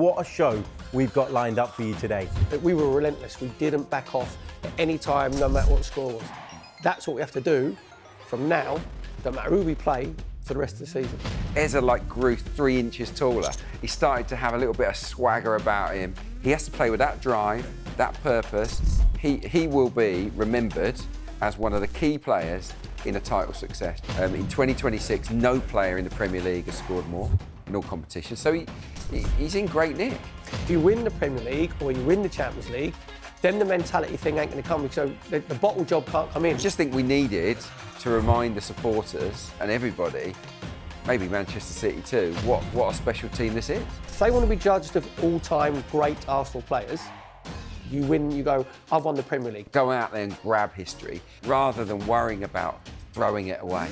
What a show we've got lined up for you today. That we were relentless. We didn't back off at any time, no matter what the score was. That's what we have to do from now, no matter who we play, for the rest of the season. Eze grew 3 inches taller. He started to have a little bit of swagger about him. He has to play with that drive, that purpose. He will be remembered as one of the key players in a title success. In 2026, no player in the Premier League has scored more in all competitions, so he's in great nick. If you win the Premier League or you win the Champions League, then the mentality thing ain't going to come, so the bottle job can't come in. I just think we needed to remind the supporters and everybody, maybe Manchester City too, what a special team this is. If they want to be judged of all-time great Arsenal players, you win, you go, I've won the Premier League. Go out there and grab history rather than worrying about throwing it away.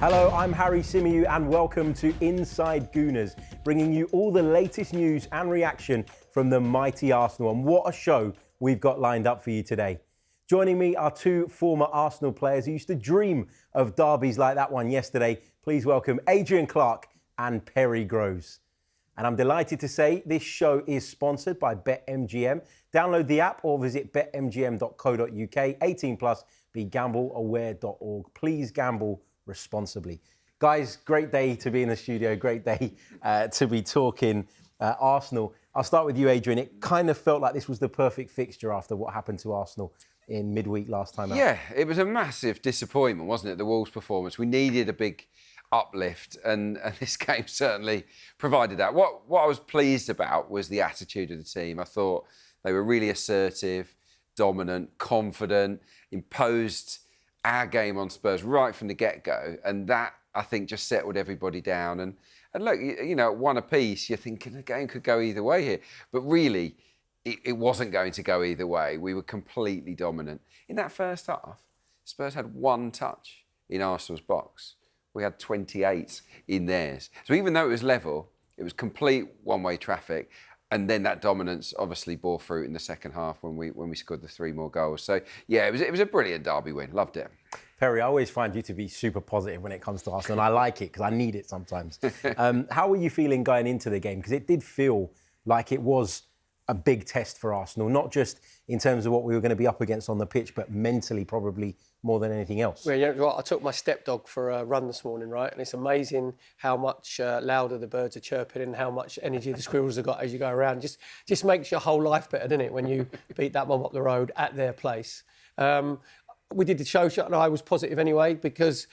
Hello, I'm Harry Symeou and welcome to Inside Gooners, bringing you all the latest news and reaction from the mighty Arsenal. And what a show we've got lined up for you today. Joining me are 2 former Arsenal players who used to dream of derbies like that one yesterday. Please welcome Adrian Clarke and Perry Groves. And I'm delighted to say this show is sponsored by BetMGM. Download the app or visit betmgm.co.uk. 18 plus, be gambleaware.org. Please gamble responsibly. Guys, great day to be in the studio, great day to be talking Arsenal. I'll start with you, Adrian. It kind of felt like this was the perfect fixture after what happened to Arsenal in midweek last time out. Yeah, it was a massive disappointment, wasn't it, the Wolves' performance? We needed a big uplift, and this game certainly provided that. What I was pleased about was the attitude of the team. I thought they were really assertive, dominant, confident, imposed our game on Spurs right from the get-go, and that, I think, just settled everybody down. And look, you know, at 1 apiece, you're thinking the game could go either way here. But really, it wasn't going to go either way. We were completely dominant. In that first half, Spurs had 1 touch in Arsenal's box. We had 28 in theirs. So even though it was level, it was complete one-way traffic. And then that dominance obviously bore fruit in the second half when we scored the 3 more goals. So, yeah, it was a brilliant derby win. Loved it. Perry, I always find you to be super positive when it comes to Arsenal, and I like it because I need it sometimes. How were you feeling going into the game? Because it did feel like it was a big test for Arsenal, not just in terms of what we were going to be up against on the pitch, but mentally probably more than anything else. Well, you know what? I took my stepdog for a run this morning, right? And it's amazing how much louder the birds are chirping and how much energy the squirrels have got as you go around. Just makes your whole life better, doesn't it, when you beat that mum up the road at their place. We did the show shot and I was positive anyway because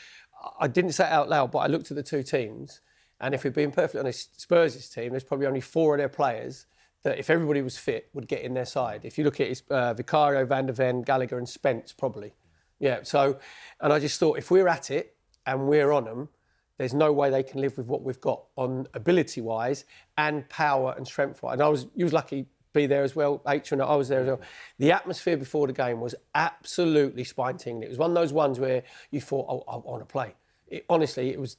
I didn't say it out loud, but I looked at the 2 teams, and if we're being perfectly honest, Spurs' team, there's probably only 4 of their players that if everybody was fit would get in their side. If you look at it, it's Vicario, Van der Ven, Gallagher and Spence probably. Yeah, so, and I just thought if we're at it and we're on them, there's no way they can live with what we've got on ability-wise and power and strength-wise. And you was lucky to be there as well, Adrian, I was there as well. The atmosphere before the game was absolutely spine-tingling. It was one of those ones where you thought, oh, I want to play. Honestly, it was,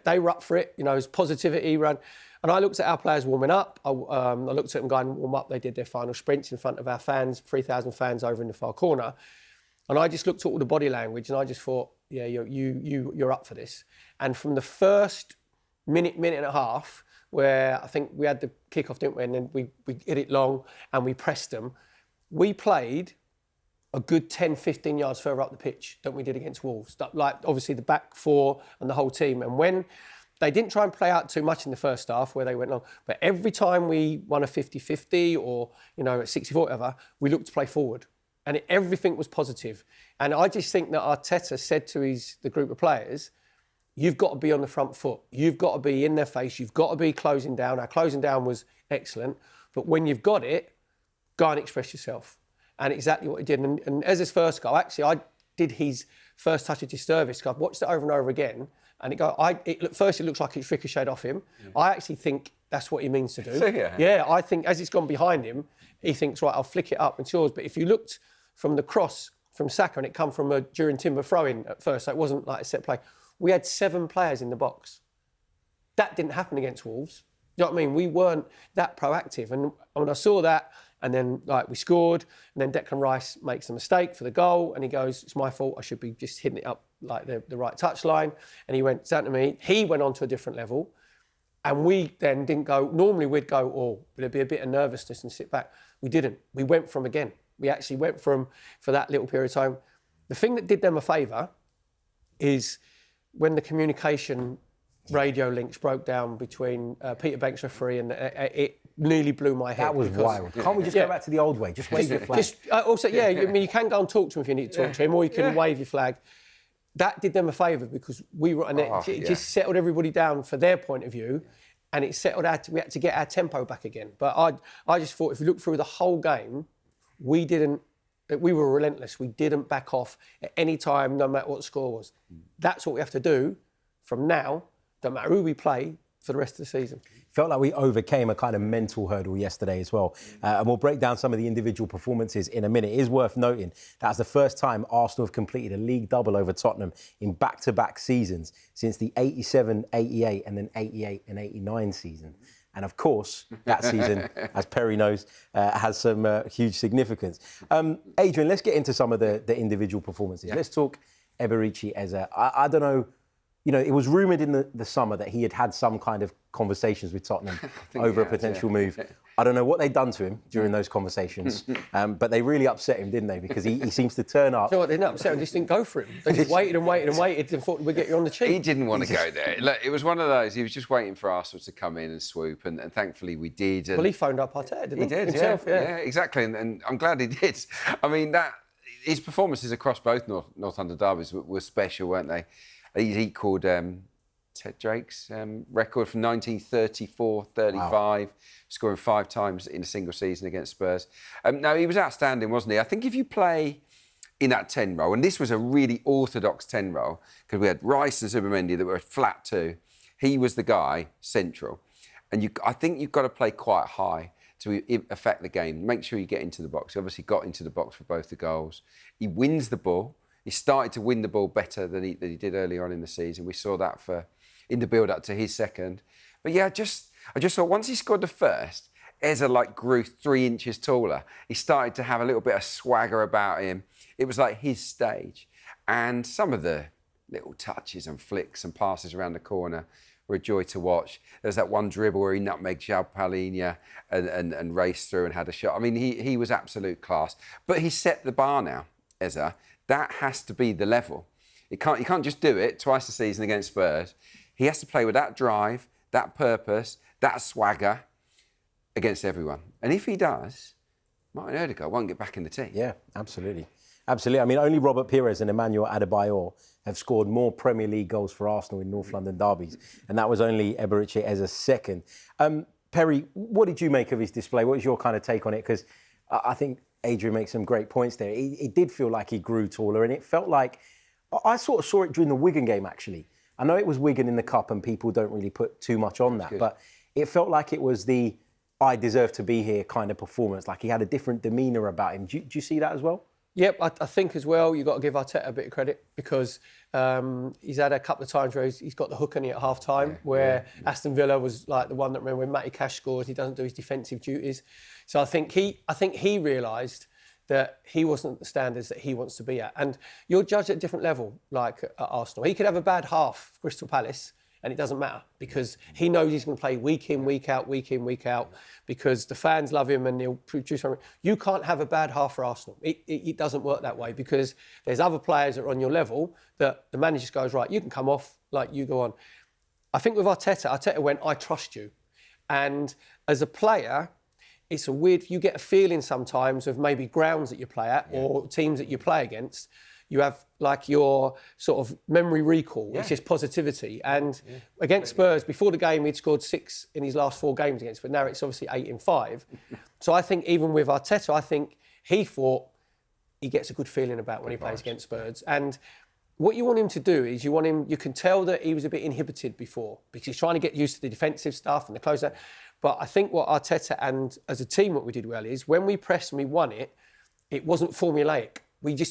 they were up for it, you know, it was positivity run. And I looked at our players warming up. I looked at them going warm up. They did their final sprints in front of our fans, 3,000 fans over in the far corner. And I just looked at all the body language and I just thought, yeah, you're up for this. And from the first minute and a half, where I think we had the kick-off, didn't we? And then we hit it long and we pressed them. We played a good 10, 15 yards further up the pitch than we did against Wolves. Like, obviously, the back 4 and the whole team. And when they didn't try and play out too much in the first half where they went long, but every time we won a 50-50 or, you know, a 60-40, whatever, we looked to play forward. And everything was positive. And I just think that Arteta said to the group of players, you've got to be on the front foot. You've got to be in their face. You've got to be closing down. Our closing down was excellent. But when you've got it, go and express yourself. And exactly what he did. And as his first goal, actually, I did his first touch of disservice. I've watched it over and over again. And first it looks like it's ricocheted off him. Yeah. I actually think that's what he means to do. So, yeah, I think as it's gone behind him, he thinks, right, I'll flick it up and it's yours. But if you looked from the cross from Saka and it come from a during timber throw-in at first, so it wasn't like a set play, we had 7 players in the box. That didn't happen against Wolves. You know what I mean? We weren't that proactive. And when I saw that, And then we scored, and then Declan Rice makes a mistake for the goal, and he goes, "It's my fault. I should be just hitting it up like the right touch line." And he went down to me. He went on to a different level, and we then didn't go. Normally we'd go, "Oh, there'd be a bit of nervousness and sit back." We didn't. We went from again. We actually went from for that little period of time. The thing that did them a favour is when the communication radio links broke down between Peter Banks referee and it nearly blew my head. That was wild. Can't we just go back to the old way? Just wave your flag. You can go and talk to him if you need to talk to him, or you can wave your flag. That did them a favour because we were, and it just settled everybody down for their point of view, and it settled out. We had to get our tempo back again. But I just thought if you look through the whole game, we were relentless. We didn't back off at any time, no matter what the score was. That's what we have to do from now. Don't matter who we play for the rest of the season. Felt like we overcame a kind of mental hurdle yesterday as well. And we'll break down some of the individual performances in a minute. It is worth noting that's the first time Arsenal have completed a league double over Tottenham in back-to-back seasons since the 87-88 and then 88 and 89 season. And of course, that season, as Perry knows, has some huge significance. Adrian, let's get into some of the individual performances. Yeah. Let's talk Eberechi Eze. I don't know. You know, it was rumoured in the summer that he had some kind of conversations with Tottenham over a potential move. I don't know what they'd done to him during those conversations, but they really upset him, didn't they? Because he seems to turn up. You know what, they didn't upset him, they just didn't go for him. They just waited and thought we'd get you on the cheek. He didn't want to go there. Look, it was one of those, he was just waiting for Arsenal to come in and swoop, and thankfully we did. And well, he phoned up Arteta, didn't he? He did, himself, yeah, exactly, and I'm glad he did. I mean, his performances across both North London derbies were special, weren't they? He's equalled Ted Drake's record from 1934-35, wow. Scoring 5 times in a single season against Spurs. No, he was outstanding, wasn't he? I think if you play in that 10 role, and this was a really orthodox 10 role, because we had Rice and Symeou that were flat 2. He was the guy, central. And I think you've got to play quite high to affect the game. Make sure you get into the box. He obviously got into the box for both the goals. He wins the ball. He started to win the ball better than he did earlier on in the season. We saw that in the build-up to his second. But yeah, I just thought once he scored the first, Eze grew 3 inches taller. He started to have a little bit of swagger about him. It was like his stage. And some of the little touches and flicks and passes around the corner were a joy to watch. There's that one dribble where he nutmegged João Palhinha and raced through and had a shot. I mean, he was absolute class. But he set the bar now, Eze. That has to be the level. You can't just do it twice a season against Spurs. He has to play with that drive, that purpose, that swagger against everyone. And if he does, Martin Odegaard won't get back in the team. Yeah, absolutely. Absolutely. I mean, only Robert Pires and Emmanuel Adebayor have scored more Premier League goals for Arsenal in North London derbies. And that was only Eberechi Eze's second. Perry, what did you make of his display? What was your kind of take on it? Because I think Adrian makes some great points there. It did feel like he grew taller, and it felt like... I sort of saw it during the Wigan game, actually. I know it was Wigan in the Cup and people don't really put too much on that, but it felt like it was the I deserve to be here kind of performance. Like he had a different demeanour about him. Do you see that as well? Yep, I think as well, you've got to give Arteta a bit of credit because he's had a couple of times where he's got the hook on it at half-time where Aston Villa was like the one that, remember, when Matty Cash scores, he doesn't do his defensive duties. So I think he realised that he wasn't at the standards that he wants to be at. And you're judged at a different level, like at Arsenal. He could have a bad half, Crystal Palace, and it doesn't matter because he knows he's going to play week in, week out, because the fans love him and he'll produce something. You can't have a bad half for Arsenal. It doesn't work that way because there's other players that are on your level that the manager just goes, right, you can come off, like you go on. I think with Arteta went, I trust you. And as a player, it's a weird, you get a feeling sometimes of maybe grounds that you play at or teams that you play against. You have like your sort of memory recall, which is positivity. And against Spurs, before the game, he'd scored 6 in his last 4 games against, but now it's obviously 8 in 5. So I think even with Arteta, I think he thought he gets a good feeling about when he plays against Spurs. And what you want him to do is you can tell that he was a bit inhibited before because he's trying to get used to the defensive stuff and the closer. But I think what Arteta and as a team what we did well is when we pressed and we won it, it wasn't formulaic.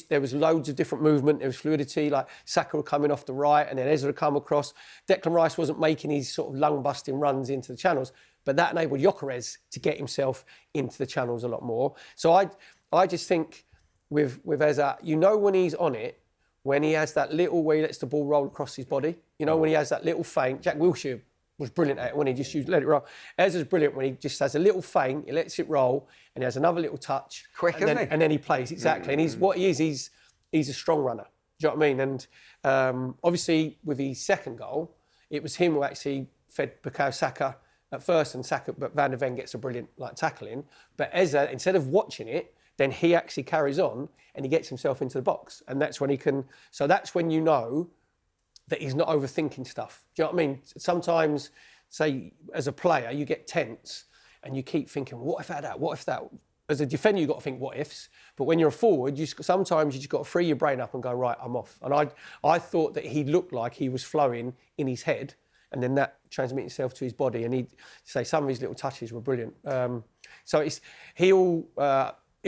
There was loads of different movement, there was fluidity, like Saka were coming off the right and then Eze would come across. Declan Rice wasn't making his sort of lung-busting runs into the channels. but that enabled Gyokeres to get himself into the channels a lot more. So I just think with Eze, you know when he's on it, when he has that little where he lets the ball roll across his body, you know, when he has that little feint. Jack Wilshere was brilliant at it when he just let it roll. Eze's brilliant when he just has a little feint, he lets it roll, and he has another little touch. Quick, and isn't he? And then he plays, exactly. And he's a strong runner. Do you know what I mean? And obviously, with his second goal, it was him who actually fed Bukayo Saka at first, but Van der Ven gets a brilliant tackling. But Eze, instead of watching it, then he actually carries on and he gets himself into the box. And that's when he can... So that's when you know that he's not overthinking stuff. Do you know what I mean? Sometimes, say, as a player, you get tense and you keep thinking, what if I had that? What if that? As a defender, you've got to think what ifs. But when you're a forward, sometimes you just got to free your brain up and go, right, I'm off. And I thought that he looked like he was flowing in his head, and then that transmitted itself to his body. And some of his little touches were brilliant. So he'll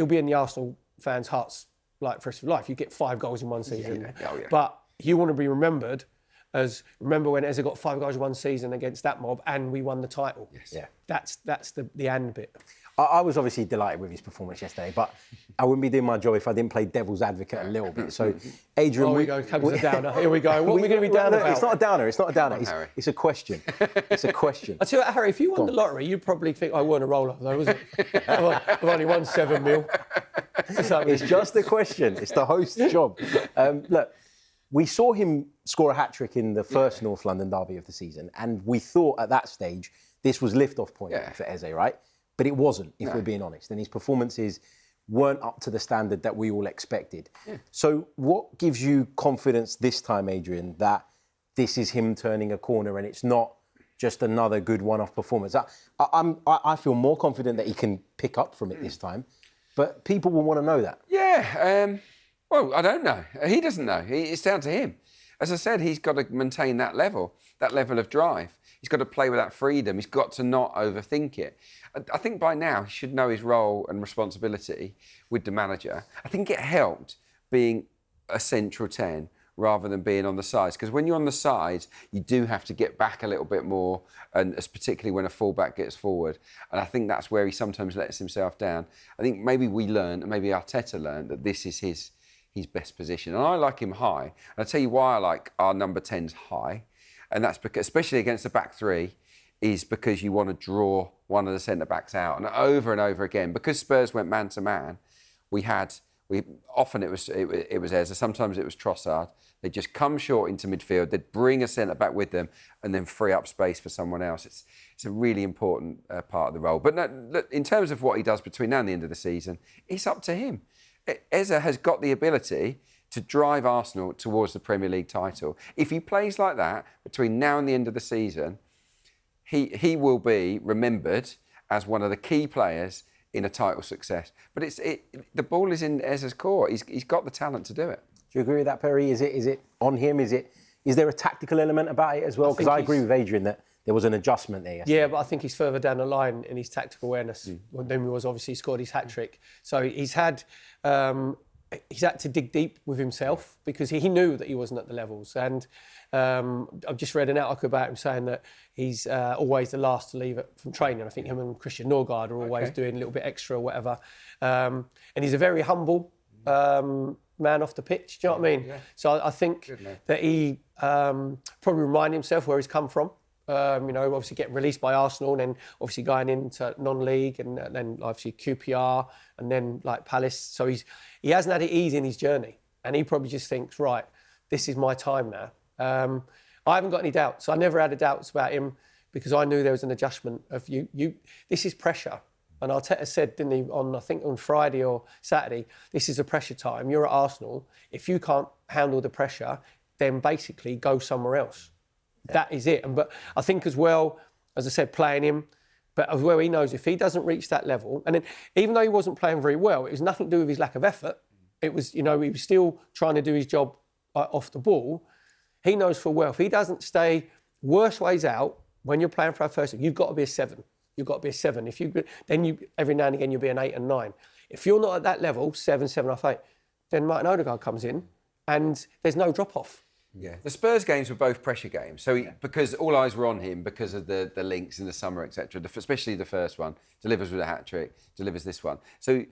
be in the Arsenal fans' hearts like for the rest of life. You get 5 goals in one season. Yeah. Oh, yeah. But you want to be remembered as, remember when Eze got 5 goals in one season against that mob and we won the title. Yes. Yeah. That's the and bit. I was obviously delighted with his performance yesterday, but I wouldn't be doing my job if I didn't play devil's advocate a little bit. So, Adrian... Oh, here we go, comes a downer. Here we go. What are we going to be down about? It's not a downer. It's not a downer. Harry. It's a question. It's a question. I tell you what, Harry, if you won the lottery, you'd probably think, I weren't a roll-up though, was it? I've only won 7 mil. It's just a question. It's the host's job. Look, we saw him score a hat-trick in the first North London derby of the season, and we thought at that stage this was lift-off point for Eze, right? But it wasn't, if we're being honest. And his performances weren't up to the standard that we all expected. Yeah. So what gives you confidence this time, Adrian, that this is him turning a corner and it's not just another good one-off performance? I feel more confident that he can pick up from it this time, but people will want to know that. Yeah, well, I don't know. He doesn't know. It's down to him. As I said, he's got to maintain that level of drive. He's got to play with that freedom. He's got to not overthink it. I think by now he should know his role and responsibility with the manager. I think it helped being a central 10 rather than being on the sides. Because when you're on the sides, you do have to get back a little bit more, and particularly when a fullback gets forward. And I think that's where he sometimes lets himself down. I think maybe we learned, and maybe Arteta learned, that this is his best position. And I like him high. And I'll tell you why I like our number 10s high. And that's because, especially against the back three, is because you want to draw one of the centre-backs out. And over again, because Spurs went man-to-man, often it was Eze, sometimes it was Trossard. They'd just come short into midfield, they'd bring a centre-back with them and then free up space for someone else. It's a really important part of the role. But no, look, in terms of what he does between now and the end of the season, it's up to him. Eze has got the ability to drive Arsenal towards the Premier League title. If he plays like that between now and the end of the season, he will be remembered as one of the key players in a title success. But the ball is in Eze's court. He's got the talent to do it. Do you agree with that, Perry? Is it on him? Is there a tactical element about it as well? Because I agree with Adrian that there was an adjustment there yesterday. Yeah, but I think he's further down the line in his tactical awareness than he was. Obviously, he scored his hat-trick. So he's had to dig deep with himself because he knew that he wasn't at the levels. And I've just read an article about him saying that he's always the last to leave from training. I think him and Christian Norgard are always doing a little bit extra or whatever. And he's a very humble man off the pitch. Do you know what I mean? Yeah. So I think that he probably remind himself where he's come from. Obviously getting released by Arsenal and then obviously going into non-league and then obviously QPR and then like Palace. So he hasn't had it easy in his journey and he probably just thinks, right, this is my time now. I haven't got any doubts. I never had a doubts about him because I knew there was an adjustment of you. This is pressure. And Arteta said, didn't he, on Friday or Saturday, this is a pressure time. You're at Arsenal. If you can't handle the pressure, then basically go somewhere else. Yeah. That is it. But I think as well, as I said, playing him, but as well he knows if he doesn't reach that level, and then even though he wasn't playing very well, it was nothing to do with his lack of effort. It was, he was still trying to do his job off the ball. He knows full well if he doesn't stay worst ways out when you're playing for our first, you've got to be a 7. You've got to be a 7. Then every now and again you'll be an 8 and 9. If you're not at that level, 7, 7.5, 8, then Martin Odegaard comes in and there's no drop off. Yeah, the Spurs games were both pressure games. So because all eyes were on him because of the links in the summer, etc. Especially the first one, delivers with a hat trick, delivers this one. So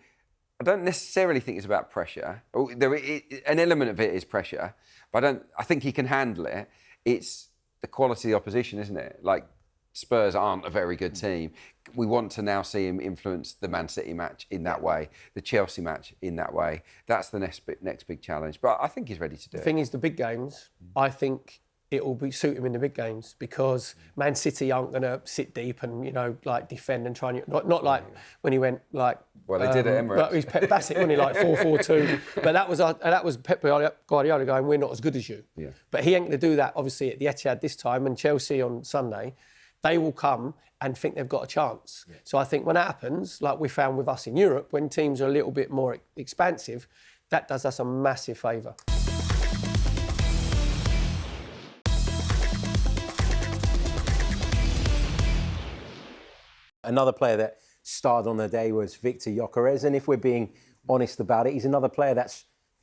I don't necessarily think it's about pressure. An element of it is pressure, but I think he can handle it. It's the quality of the opposition, isn't it? Like Spurs aren't a very good team. We want to now see him influence the Man City match in that way, the Chelsea match in that way. That's the next big challenge. But I think he's ready to do it. The thing is, the big games, I think it will suit him in the big games because Man City aren't going to sit deep and, defend and try and... Not like when he went like... Well, they did at Emirates. It was Pep Bassett, wasn't he, like 4-4-2. But that was Pep Guardiola going, we're not as good as you. Yeah. But he ain't going to do that, obviously, at the Etihad this time and Chelsea on Sunday. They will come and think they've got a chance. Yeah. So I think when that happens, like we found with us in Europe, when teams are a little bit more expansive, that does us a massive favour. Another player that starred on the day was Victor Gyokeres, and if we're being honest about it, he's another player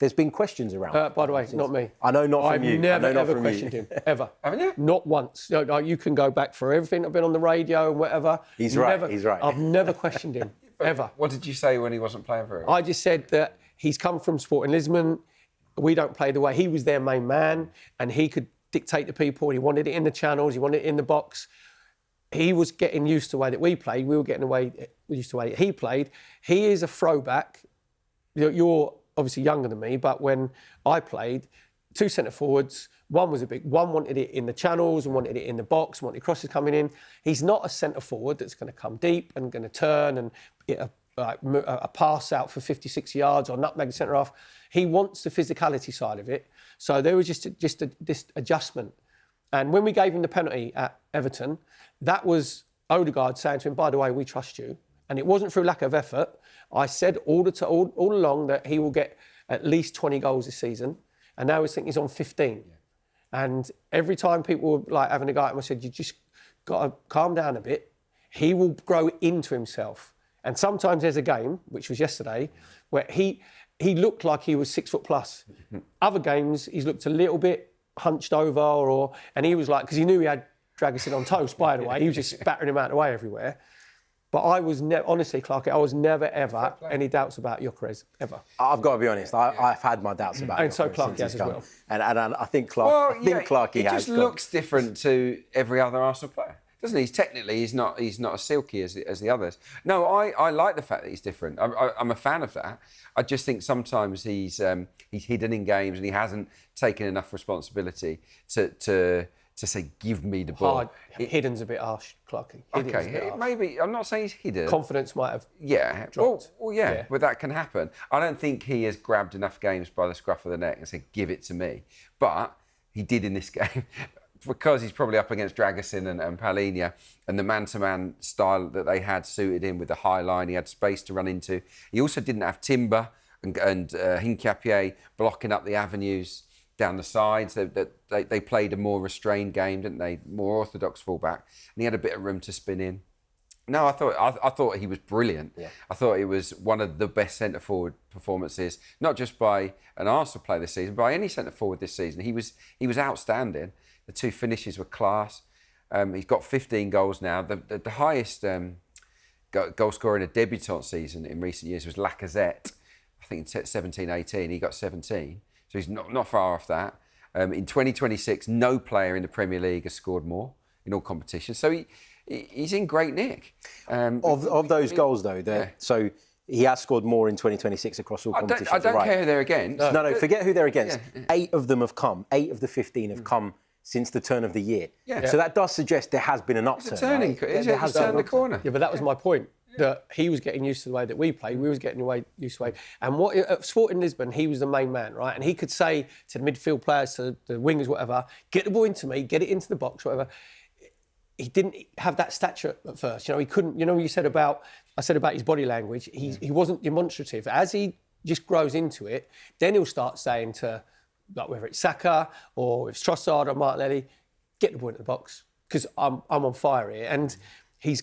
there's been questions around. By the way, not me. I know not from you. I've never ever questioned him, ever. Haven't you? Not once. No, you can go back for everything I've been on the radio and whatever. He's right. I've never questioned him, ever. What did you say when he wasn't playing for him? I just said that he's come from Sporting Lisbon. We don't play the way he was their main man, and he could dictate to people. He wanted it in the channels. He wanted it in the box. He was getting used to the way that we played. We were getting used to the way he played. He is a throwback. You're obviously younger than me, but when I played, two centre forwards, one wanted it in the channels and wanted it in the box, wanted crosses coming in. He's not a centre forward that's going to come deep and going to turn and get a pass out for 56 yards or nutmeg centre half. He wants the physicality side of it. So there was just this adjustment. And when we gave him the penalty at Everton, that was Odegaard saying to him, by the way, we trust you. And it wasn't through lack of effort. I said all along that he will get at least 20 goals this season. And now he's thinking he's on 15. Yeah. And every time people were like having a go at him, I said, you just got to calm down a bit. He will grow into himself. And sometimes there's a game, which was yesterday, where he looked like he was 6 foot plus. Other games, he's looked a little bit hunched over, and he was like, because he knew he had Dragusin on toast, by the way. He was just spattering him out of the way everywhere. But I was honestly, Clarke, I was never, ever any doubts about Gyokeres, ever. I've got to be honest, I've had my doubts about and Gyokeres so Clarke has as well. And I think Clarke, Clarke he just looks different to every other Arsenal player, doesn't he? He's not as silky as the others. No, I like the fact that he's different. I'm a fan of that. I just think sometimes he's hidden in games and he hasn't taken enough responsibility to say, give me the ball. Hidden's a bit harsh, Clarke. Okay, maybe. I'm not saying he's hidden. Confidence might have dropped. Well, yeah, but that can happen. I don't think he has grabbed enough games by the scruff of the neck and said, give it to me. But he did in this game because he's probably up against Dragusin and Palhinha, and the man-to-man style that they had suited him with the high line. He had space to run into. He also didn't have Timber and Hincapié blocking up the avenues down the sides. They played a more restrained game, didn't they? More orthodox fullback, and he had a bit of room to spin in. No, I thought he was brilliant. Yeah. I thought it was one of the best centre forward performances, not just by an Arsenal player this season, but by any centre forward this season. He was outstanding. The two finishes were class. He's got 15 goals now. The highest goal scorer in a debutant season in recent years was Lacazette. I think in 17-18 he got 17. So he's not far off that. In 2026, no player in the Premier League has scored more in all competitions. So he's in great nick. Of those goals, though, so he has scored more in 2026 across all competitions. I don't care who they're against. No, forget who they're against. Yeah. 8 of them have come. 8 of the 15 have come since the turn of the year. Yeah. So that does suggest there has been an upturn. It's a turning. Right? It's turned the corner. Yeah, but that was my point. That he was getting used to the way that we play, we was getting used to the way. And at Sporting Lisbon, he was the main man, right? And he could say to the midfield players, to the wingers, whatever, get the ball into me, get it into the box, whatever. He didn't have that stature at first. He couldn't. I said about his body language. He wasn't demonstrative. As he just grows into it, then he'll start saying to, like whether it's Saka or it's Trossard or Martinelli, get the ball into the box because I'm on fire here. And his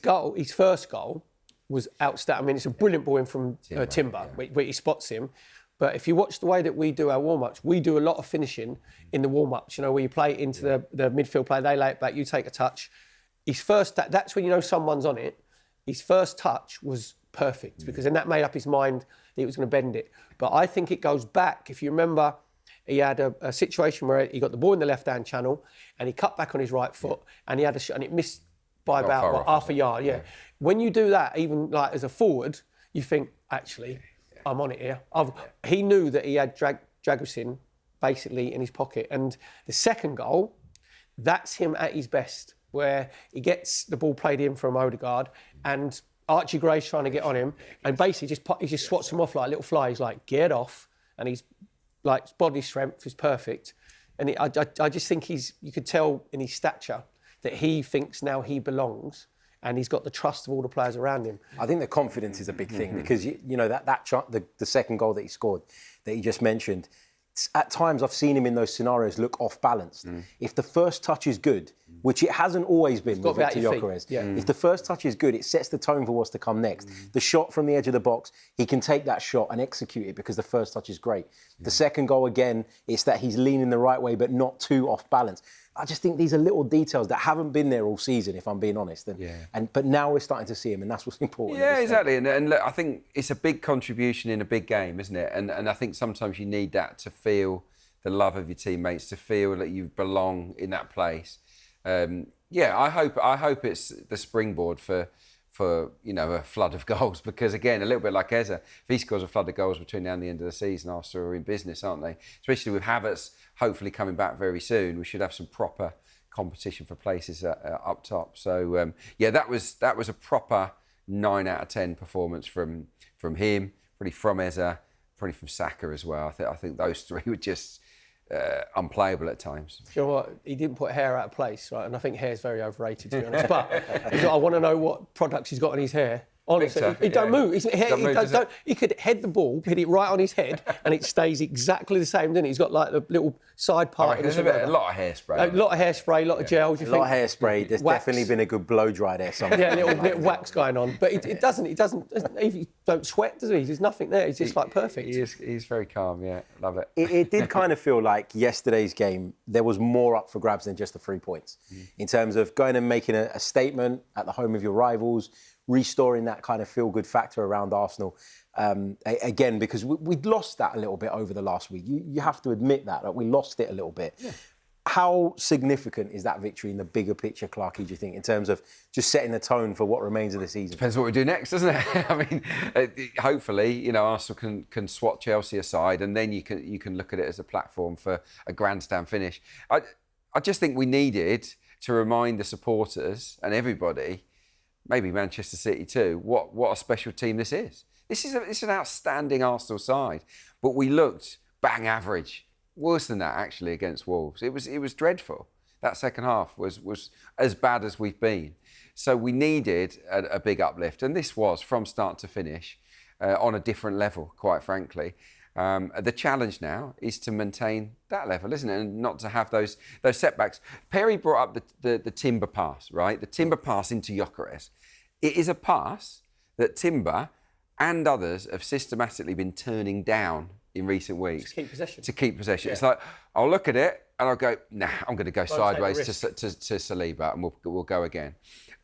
first goal was outstanding. I mean, it's a brilliant ball in from Timber, where he spots him. But if you watch the way that we do our warm-ups, we do a lot of finishing in the warm-ups, where you play it into the midfield play, they lay it back, you take a touch. His first, that's when you know someone's on it. His first touch was perfect because then that made up his mind that he was going to bend it. But I think it goes back, if you remember, he had a situation where he got the ball in the left-hand channel and he cut back on his right foot and he had a shot and it missed by about half a yard. Yeah. When you do that, even like as a forward, you think, actually, I'm on it here. He knew that he had Gyokeres basically in his pocket. And the second goal, that's him at his best, where he gets the ball played in from Odegaard and Archie Gray's trying to get on him and basically he just swats him off like a little fly. He's like, get off. And he's like, body strength is perfect. And I just think you could tell in his stature that he thinks now he belongs and he's got the trust of all the players around him. I think the confidence is a big thing because, the second goal that he scored, that he just mentioned, at times I've seen him in those scenarios look off balanced. If the first touch is good, which it hasn't always been with Victor Gyokeres, if the first touch is good, it sets the tone for what's to come next. The shot from the edge of the box, he can take that shot and execute it because the first touch is great. The second goal, again, it's that he's leaning the right way but not too off balance. I just think these are little details that haven't been there all season, if I'm being honest. But now we're starting to see them, and that's what's important. Yeah, exactly. And look, I think it's a big contribution in a big game, isn't it? And I think sometimes you need that to feel the love of your teammates, to feel that you belong in that place. I hope it's the springboard for a flood of goals, because again, a little bit like Eze, if he scores a flood of goals between now and the end of the season, Arsenal are in business, aren't they? Especially with Havertz hopefully coming back very soon, we should have some proper competition for places up top. So that was a proper 9 out of 10 performance from him, probably from Eze, probably from Saka as well. I think those three were just unplayable at times. You know what? He didn't put hair out of place, right? And I think hair's very overrated, to be honest. But I want to know what products he's got on his hair. Honestly, he don't move. He could head the ball, hit it right on his head, and it stays exactly the same, doesn't it? He's got like the little side part. There's a lot of hairspray. A lot of hairspray, a lot of gels. A lot of hairspray. There's definitely been a good blow dry there somewhere. Yeah, a little wax going on. But it doesn't, he don't sweat, does he? There's nothing there. He's just like perfect. He's very calm, yeah. Love it. It did kind of feel like yesterday's game, there was more up for grabs than just the 3 points. In terms of going and making a statement at the home of your rivals, restoring that kind of feel-good factor around Arsenal. Again, because we'd lost that a little bit over the last week. You have to admit that we lost it a little bit. Yeah. How significant is that victory in the bigger picture, Clarke, do you think, in terms of just setting the tone for what remains of the season? Depends what we do next, doesn't it? I mean, hopefully, Arsenal can swat Chelsea aside, and then you can look at it as a platform for a grandstand finish. I just think we needed to remind the supporters and everybody, maybe Manchester City too, what a special team this is. This is an outstanding Arsenal side, but we looked bang average, worse than that actually against Wolves. It was dreadful. That second half was as bad as we've been. So we needed a big uplift, and this was from start to finish on a different level, quite frankly. The challenge now is to maintain that level, isn't it? And not to have those setbacks. Perry brought up the Timber pass, right? The Timber pass into Gyokeres. It is a pass that Timber and others have systematically been turning down in recent weeks. To keep possession. Yeah. It's like, I'll look at it and I'll go, nah, I'm going to go sideways to Saliba and we'll go again.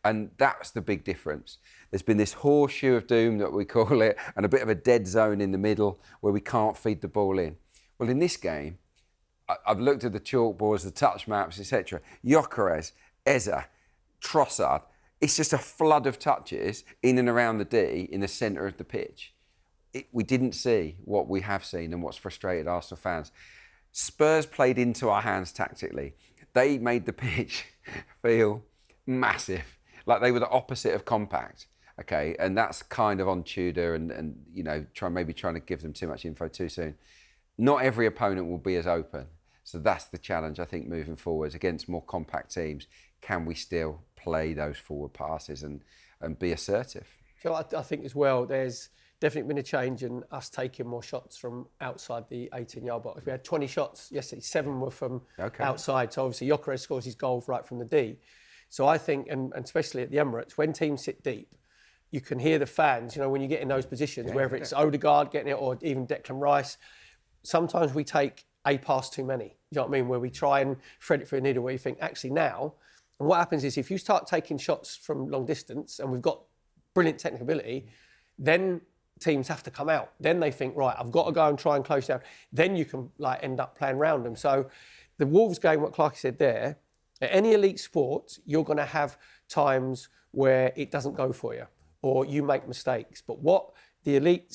And that's the big difference. There's been this horseshoe of doom that we call it, and a bit of a dead zone in the middle where we can't feed the ball in. Well, in this game, I've looked at the chalkboards, the touch maps, etc. Gyokeres, Eze, Trossard. It's just a flood of touches in and around the D in the centre of the pitch. We didn't see what we have seen and what's frustrated Arsenal fans. Spurs played into our hands tactically. They made the pitch feel massive, like they were the opposite of compact. Okay, and that's kind of on Tudor and trying to give them too much info too soon. Not every opponent will be as open. So that's the challenge, I think, moving forwards against more compact teams. Can we still play those forward passes and be assertive? So I think as well, there's definitely been a change in us taking more shots from outside the 18-yard box. We had 20 shots yesterday, 7 were from outside. So obviously Gyokeres scores his goal right from the D. So I think, and especially at the Emirates, when teams sit deep, you can hear the fans, you know, when you get in those positions, whether it's Odegaard getting it or even Declan Rice, sometimes we take a pass too many. You know what I mean? Where we try and thread it through a needle, where you think, actually now, and what happens is if you start taking shots from long distance, and we've got brilliant technical ability, then teams have to come out. Then they think, right, I've got to go and try and close down. Then you can like end up playing around them. So the Wolves game, what Clarke said there, at any elite sport, you're going to have times where it doesn't go for you or you make mistakes. But what the elite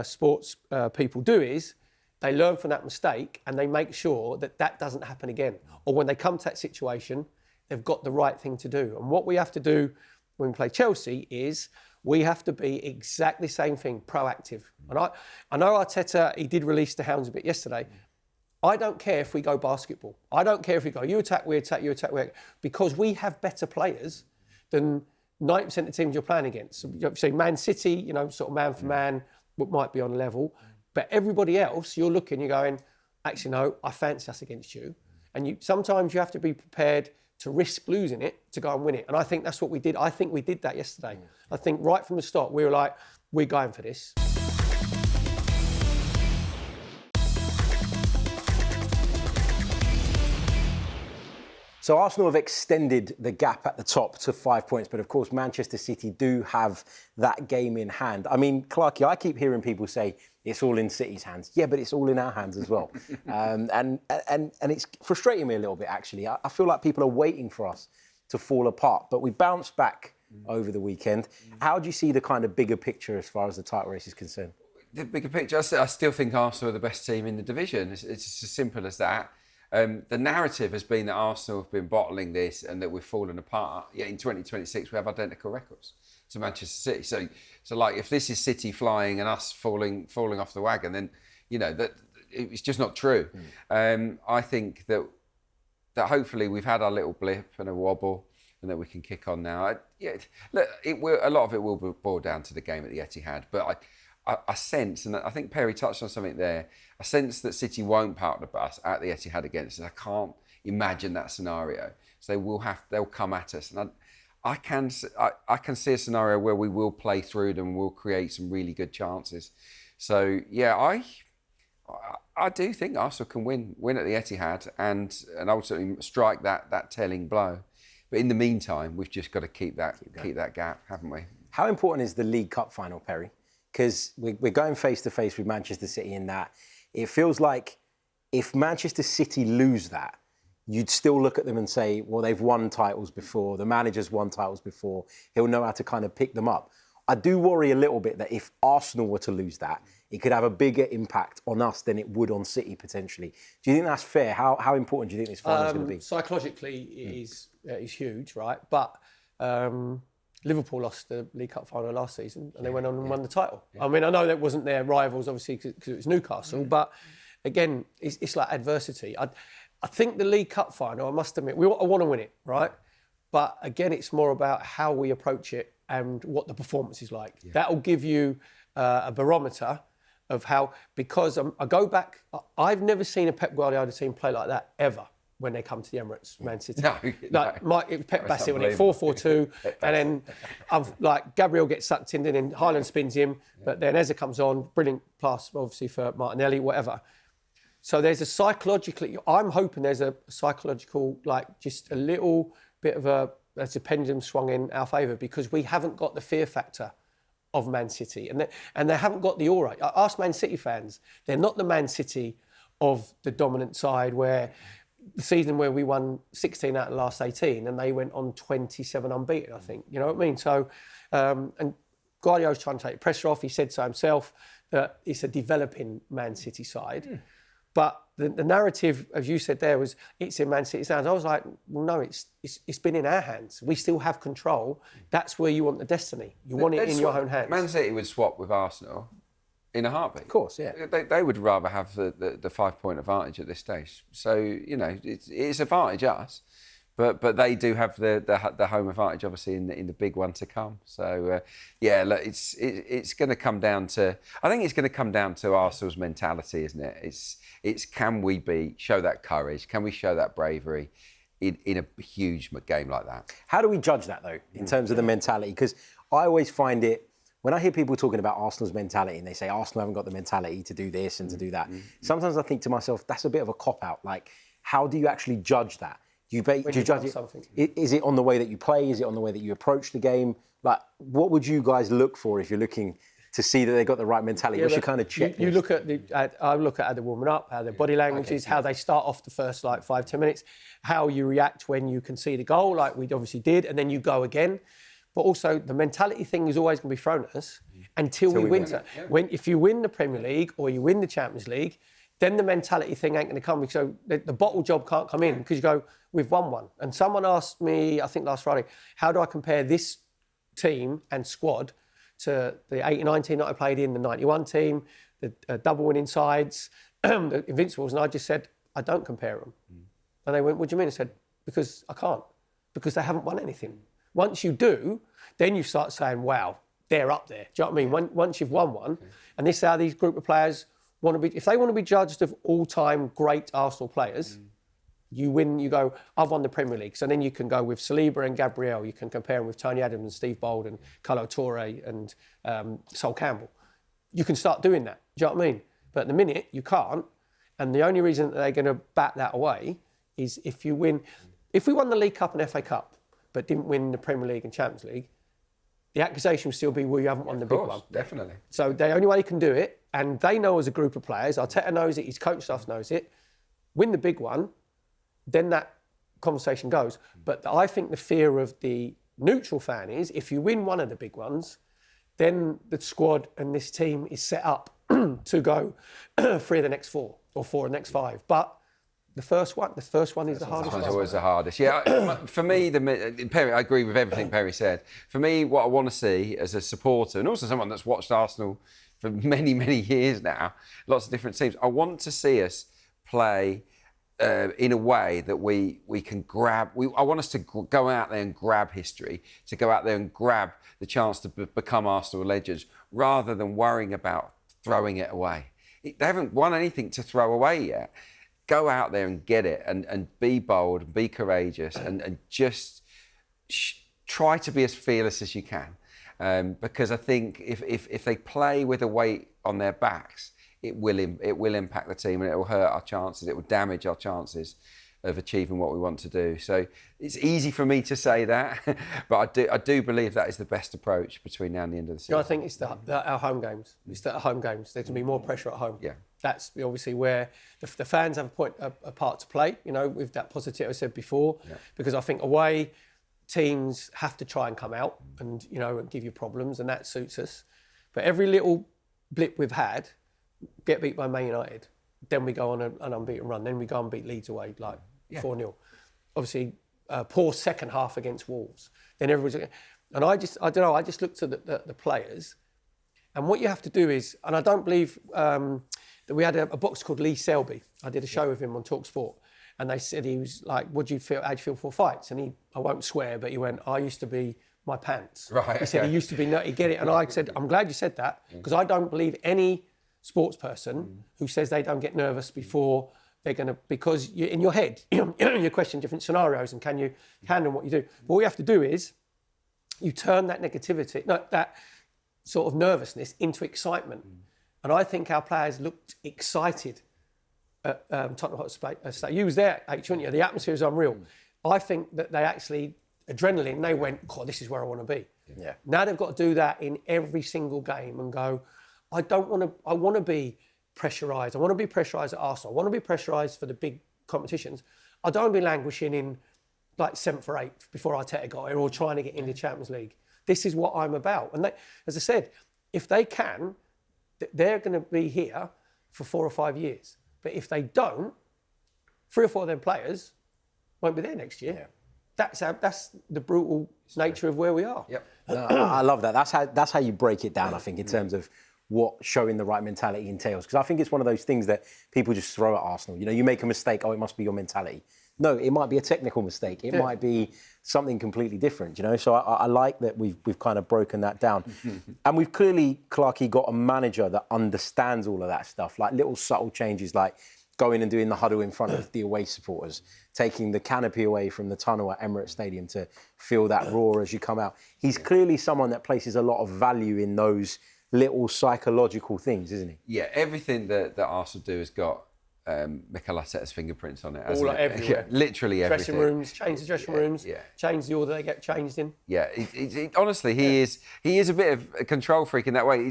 sports people do is they learn from that mistake and they make sure that that doesn't happen again. Or when they come to that situation, they've got the right thing to do. And what we have to do when we play Chelsea is we have to be exactly the same thing, proactive. And I know Arteta, he did release the hounds a bit yesterday. I don't care if we go basketball. I don't care if we go, you attack, we attack, you attack, we attack. Because we have better players than 90% of the teams you're playing against. So, say Man City, you know, sort of man for man, might be on level. But everybody else, you're looking, you're going, actually, no, I fancy us against you. And sometimes you have to be prepared to risk losing it to go and win it. And I think that's what we did. I think we did that yesterday. I think right from the start, we were like, we're going for this. So Arsenal have extended the gap at the top to 5 points, but of course Manchester City do have that game in hand. I mean, Clarke, I keep hearing people say it's all in City's hands. Yeah, but it's all in our hands as well. And it's frustrating me a little bit, actually. I feel like people are waiting for us to fall apart, but we bounced back over the weekend. How do you see the kind of bigger picture as far as the title race is concerned? The bigger picture, I still think Arsenal are the best team in the division. It's as simple as that. The narrative has been that Arsenal have been bottling this and that we've fallen apart. Yet in 2026 we have identical records to Manchester City. So like if this is City flying and us falling off the wagon, then you know that it's just not true. I think that hopefully we've had our little blip and a wobble, and that we can kick on now. Look, a lot of it will boil down to the game at the Etihad, but I sense, and I think Perry touched on something there, I sense that City won't park the bus at the Etihad against us. I can't imagine that scenario. So they'll come at us. And I can see a scenario where we will play through them, we'll create some really good chances. So yeah, I do think Arsenal can win at the Etihad and ultimately strike that telling blow. But in the meantime, we've just got to keep that gap, haven't we? How important is the League Cup final, Perry? Because we're going face-to-face with Manchester City in that. It feels like if Manchester City lose that, you'd still look at them and say, well, they've won titles before, the manager's won titles before, he'll know how to kind of pick them up. I do worry a little bit that if Arsenal were to lose that, it could have a bigger impact on us than it would on City potentially. Do you think that's fair? How important do you think this final is going to be? Psychologically, it is huge, right? But Liverpool lost the League Cup final last season and they went on and won the title. I mean, I know that wasn't their rivals, obviously, because it was Newcastle, but again, it's like adversity. I think the League Cup final, I must admit, I want to win it, right? But again, it's more about how we approach it and what the performance is like. Yeah. That'll give you a barometer of how, because I go back, I've never seen a Pep Guardiola team play like that ever. When they come to the Emirates, Man City. Pep Bassett went 4-4-2, and then Gabriel gets sucked in, and then Haaland spins him, but then Eze comes on, brilliant pass, obviously, for Martinelli, whatever. So I'm hoping there's a psychological, just a little bit of a pendulum swung in our favour, because we haven't got the fear factor of Man City, and they haven't got the aura. I ask Man City fans, they're not the Man City of the dominant side where the season where we won 16 out of the last 18 and they went on 27 unbeaten, I think. You know what I mean? So, and Guardiola's trying to take the pressure off. He said so himself that it's a developing Man City side. But the narrative, as you said there, was it's in Man City's hands. I was like, well, no, it's been in our hands. We still have control. That's where you want the destiny. You want it in your own hands. Man City would swap with Arsenal in a heartbeat. Of course, yeah. They would rather have the 5 point advantage at this stage. So, you know, it's advantage us, but they do have the home advantage, obviously, in the big one to come. So, look, it's going to come down to, I think it's going to come down to Arsenal's mentality, isn't it? It's can we show that courage? Can we show that bravery in a huge game like that? How do we judge that, though, in terms of the mentality? Because I always find it, when I hear people talking about Arsenal's mentality and they say Arsenal haven't got the mentality to do this and to do that, sometimes I think to myself, that's a bit of a cop-out. Like, how do you actually judge that? Do you judge it? Something. Is it on the way that you play? Is it on the way that you approach the game? Like, what would you guys look for if you're looking to see that they've got the right mentality? What's your kind of checklist? You look at I look at how they're warming up, how their body language is, how they start off the first 5-10 minutes, how you react when you concede a goal, like we obviously did, and then you go again. But also the mentality thing is always going to be thrown at us until we win. If you win the Premier League or you win the Champions League, then the mentality thing ain't going to come. So the bottle job can't come in because you go, we've won one. And someone asked me, I think last Friday, how do I compare this team and squad to the 89 team that I played in, the 91 team, the double winning sides, the Invincibles? And I just said, I don't compare them. And they went, what do you mean? I said, because I can't. Because they haven't won anything. Once you do, then you start saying, wow, they're up there. Do you know what I mean? Once you've won one, and this is how these group of players want to be, if they want to be judged of all-time great Arsenal players, you win, you go, I've won the Premier League. So then you can go with Saliba and Gabriel. You can compare them with Tony Adams and Steve Bold and Carlo Torre and Sol Campbell. You can start doing that. Do you know what I mean? But at the minute, you can't. And the only reason that they're going to bat that away is if you win. If we won the League Cup and FA Cup, but didn't win the Premier League and Champions League, the accusation will still be, well, you haven't won the big one. Definitely. So the only way they can do it, and they know as a group of players, Arteta knows it, his coach staff knows it, win the big one, then that conversation goes. But I think the fear of the neutral fan is, if you win one of the big ones, then the squad and this team is set up to go 3 of the next 4 or 4 of the next 5. But the first one is the hardest. It's always the hardest. Yeah, for me, Perry, I agree with everything Perry said. For me, what I want to see as a supporter, and also someone that's watched Arsenal for many, many years now, lots of different teams, I want to see us play in a way that we can grab. I want us to go out there and grab history, to go out there and grab the chance to become Arsenal legends, rather than worrying about throwing it away. They haven't won anything to throw away yet. Go out there and get it, and be bold, and be courageous, and just try to be as fearless as you can. Because I think if they play with a weight on their backs, it will impact the team, and it will hurt our chances. It will damage our chances of achieving what we want to do. So it's easy for me to say that, but I do believe that is the best approach between now and the end of the season. You know, I think it's our home games. It's the home games. There's going to be more pressure at home. Yeah. That's obviously where the fans have a part to play, you know, with that positive I said before. Yeah. Because I think away teams have to try and come out and, you know, give you problems, and that suits us. But every little blip we've had, get beat by Man United, then we go on an unbeaten run, then we go and beat Leeds away, 4-0. Obviously, poor second half against Wolves. Then everybody's... And I don't know, I just looked at the players, and what you have to do is, and I don't believe... that we had a boxer called Lee Selby. I did a show with him on talkSPORT, and they said he was like, "What do you feel? How do you feel for fights?" And I won't swear, but he went, "I used to be my pants." Right. He said he used to be nutty. Get it? And I said, "I'm glad you said that, because I don't believe any sports person who says they don't get nervous before they're going to, because you're in your head, you question different scenarios and can you handle what you do. But all you have to do is you turn that negativity, that sort of nervousness into excitement." And I think our players looked excited at Tottenham Hotspur. You was there, weren't you? The atmosphere was unreal. I think that they actually, adrenaline, they went, God, this is where I want to be. Yeah. Now they've got to do that in every single game and go, I want to be pressurised. I want to be pressurised at Arsenal. I want to be pressurised for the big competitions. I don't want to be languishing in 7th or 8th before Arteta got here, or trying to get into Champions League. This is what I'm about. And they, as I said, if they can, they're going to be here for 4 or 5 years. But if they don't, 3 or 4 of them players won't be there next year. Yeah. That's the brutal nature of where we are. Yep. No, I love that. That's how you break it down, I think, in terms of what showing the right mentality entails. Because I think it's one of those things that people just throw at Arsenal. You know, you make a mistake, it must be your mentality. No, it might be a technical mistake. It might be something completely different, you know? So I like that we've kind of broken that down. And we've clearly, Clarke, got a manager that understands all of that stuff, like little subtle changes, like going and doing the huddle in front of the away supporters, taking the canopy away from the tunnel at Emirates Stadium to feel that roar as you come out. He's clearly someone that places a lot of value in those little psychological things, isn't he? Yeah, everything that Arsenal do has got Mikel Arteta's fingerprints on it. All like everywhere. Yeah, literally everything. Dressing rooms, change the dressing rooms, change the order they get changed in. Yeah, honestly, he is a bit of a control freak in that way.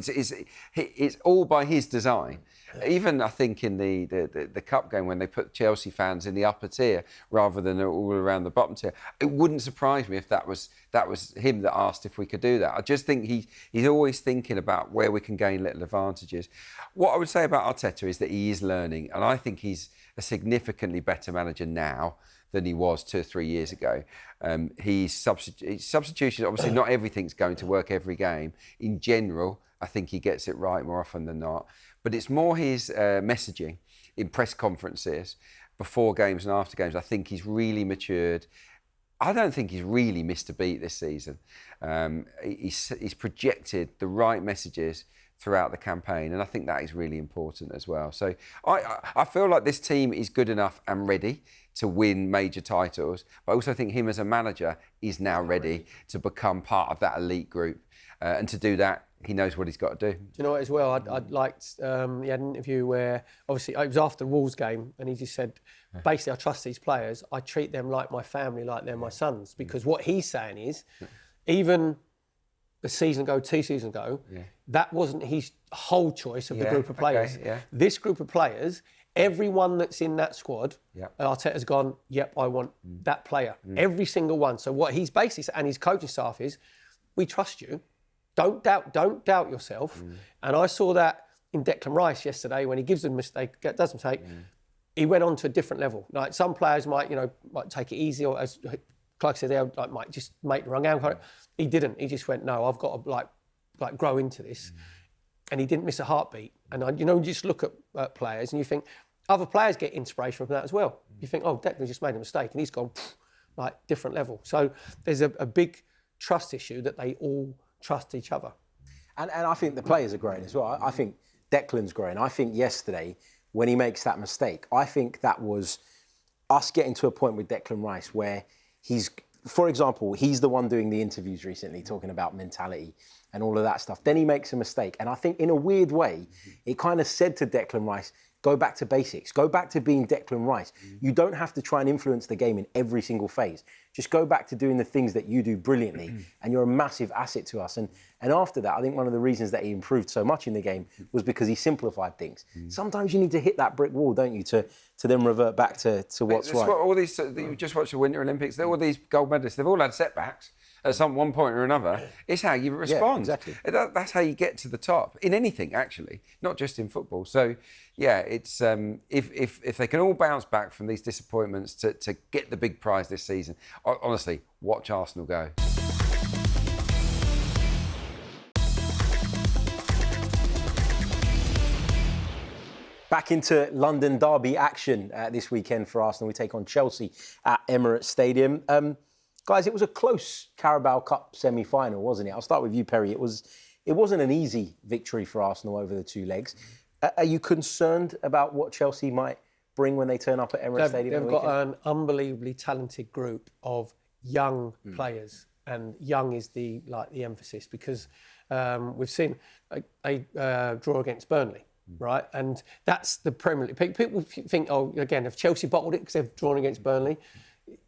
It's all by his design. Even I think in the cup game when they put Chelsea fans in the upper tier rather than all around the bottom tier, it wouldn't surprise me if that was him that asked if we could do that. I just think he's always thinking about where we can gain little advantages. What I would say about Arteta is that he is learning, and I think he's a significantly better manager now than he was 2 or 3 years ago. His substitutions, obviously not everything's going to work every game. In general, I think he gets it right more often than not. But it's more his messaging in press conferences, before games and after games. I think he's really matured. I don't think he's really missed a beat this season. He's projected the right messages throughout the campaign, and I think that is really important as well. So I feel like this team is good enough and ready to win major titles, but I also think him as a manager is now ready to become part of that elite group. And to do that, he knows what he's got to do. Do you know what, as well? I'd liked, he had an interview where, obviously, it was after the Wolves game, and he just said, basically, I trust these players. I treat them like my family, like they're my sons. Because what he's saying is, even a season ago, 2 seasons ago, that wasn't his whole choice of the group of players. This group of players, everyone that's in that squad, Arteta's gone, yep, I want that player. Every single one. So what he's basically, and his coaching staff is, we trust you. Don't doubt yourself. And I saw that in Declan Rice yesterday when he gives a mistake, does a mistake, he went on to a different level. Like some players might take it easy, or as Clarke said, they might just make the wrong outcome. He didn't. He just went, no, I've got to like grow into this. And he didn't miss a heartbeat. And you just look at players and you think other players get inspiration from that as well. You think, oh, Declan just made a mistake and he's gone like different level. So there's a big trust issue that they all trust each other. And I think the players are growing as well. I think Declan's growing. I think yesterday, when he makes that mistake, I think that was us getting to a point with Declan Rice where for example, he's the one doing the interviews recently, talking about mentality and all of that stuff. Then he makes a mistake. And I think in a weird way, it kind of said to Declan Rice, go back to basics. Go back to being Declan Rice. You don't have to try and influence the game in every single phase. Just go back to doing the things that you do brilliantly, and you're a massive asset to us. And after that, I think one of the reasons that he improved so much in the game was because he simplified things. Sometimes you need to hit that brick wall, don't you, to then revert back to what's right. All these, you just watched the Winter Olympics, all these gold medalists, they've all had setbacks at one point or another. It's how you respond. Yeah, exactly. That's how you get to the top, in anything, actually, not just in football. So, yeah, it's if they can all bounce back from these disappointments to get the big prize this season, honestly, watch Arsenal go. Back into London derby action this weekend for Arsenal. We take on Chelsea at Emirates Stadium. Guys, it was a close Carabao Cup semi-final, wasn't it? I'll start with you, Perry. It wasn't an easy victory for Arsenal over the 2 legs. Are you concerned about what Chelsea might bring when they turn up at Emirates Stadium? They've got an unbelievably talented group of young players, and young is the emphasis, because we've seen a draw against Burnley. Right, and that's the Premier League. People think, oh, again, if Chelsea bottled it because they've drawn against Burnley.